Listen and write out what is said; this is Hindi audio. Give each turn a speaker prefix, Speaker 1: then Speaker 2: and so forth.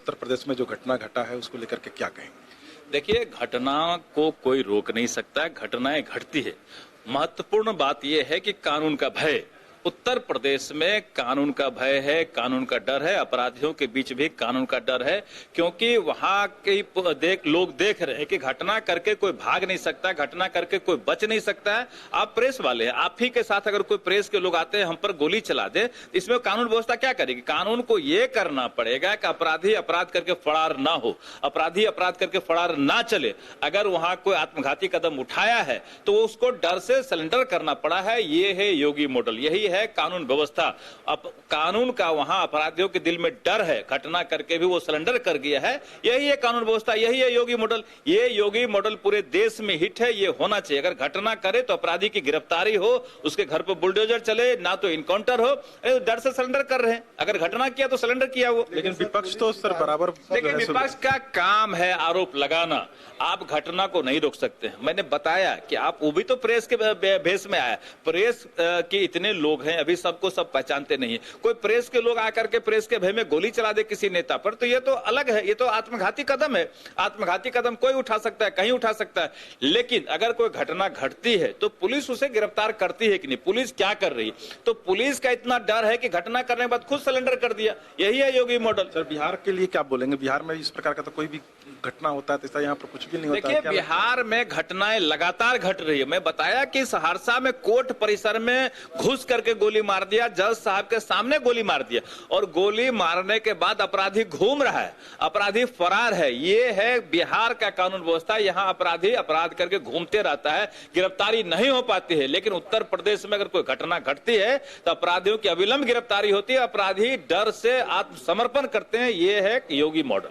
Speaker 1: उत्तर प्रदेश में जो घटना घटा है उसको लेकर के क्या कहेंगे?
Speaker 2: देखिए, घटना को कोई रोक नहीं सकता, घटनाएं घटती है। महत्वपूर्ण बात यह है कि कानून का भय, उत्तर प्रदेश में कानून का भय है, कानून का डर है, अपराधियों के बीच भी कानून का डर है, क्योंकि वहां के लोग देख रहे हैं कि घटना करके कोई भाग नहीं सकता, घटना करके कोई बच नहीं सकता है। आप प्रेस वाले हैं, आप ही के साथ अगर कोई प्रेस के लोग आते हैं हम पर गोली चला दे, इसमें कानून व्यवस्था क्या करेगी? कानून को यह करना पड़ेगा कि अपराधी अपराध करके फरार ना हो, अपराधी अपराध करके फरार ना चले। अगर वहां कोई आत्मघाती कदम उठाया है तो उसको डर से सरेंडर करना पड़ा है। ये है योगी मॉडल, यही है कानून व्यवस्था। अब कानून का वहां अपराधियों के दिल में डर है, घटना करके भी वो सरेंडर कर गया है। यही है कानून व्यवस्था, यही है योगी मॉडल। ये योगी मॉडल पूरे देश में हिट है, ये होना चाहिए। अगर घटना करे तो अपराधी की गिरफ्तारी हो, उसके घर पर बुलडोजर चले, ना तो इनकाउंटर हो। डर से सरेंडर कर रहे हैं, अगर घटना किया तो सरेंडर किया वो।
Speaker 1: लेकिन विपक्ष तो सर बराबर,
Speaker 2: लेकिन विपक्ष का काम है आरोप लगाना, आप घटना को नहीं रोक सकते हैं। मैंने बताया कि आप, वो भी तो प्रेस के भेष में आया। प्रेस के इतने लोग हैं, अभी सबको सब पहचानते नहीं है। कोई प्रेस के लोग आकर के प्रेस के भय में गोली चला दे किसी नेता पर, तो ये तो अलग है, ये तो आत्मघाती कदम है। आत्मघाती कदम कोई उठा सकता है, कहीं उठा सकता है। लेकिन अगर कोई घटना घटती है तो पुलिस उसे गिरफ्तार करती है कि नहीं? पुलिस क्या कर रही है? तो पुलिस का इतना डर है कि घटना करने के बाद खुद सरेंडर कर दिया। यही है योगी मॉडल।
Speaker 1: सर बिहार के लिए क्या बोलेंगे? बिहार में इस प्रकार का तो कोई भी घटना होता है तो यहाँ पर कुछ भी नहीं होता।
Speaker 2: देखिए, बिहार में घटनाएं लगातार घट रही है। मैं बताया कि सहरसा में कोर्ट परिसर में घुस करके गोली मार दिया, जज साहब के सामने गोली मार दिया, और गोली मारने के बाद अपराधी घूम रहा है, अपराधी फरार है। ये है बिहार का कानून व्यवस्था। यहाँ अपराधी अपराध करके घूमते रहता है, गिरफ्तारी नहीं हो पाती है। लेकिन उत्तर प्रदेश में अगर कोई घटना घटती है तो अपराधियों की अविलंब गिरफ्तारी होती है, अपराधी डर से आत्मसमर्पण करते हैं। ये है योगी मॉडल।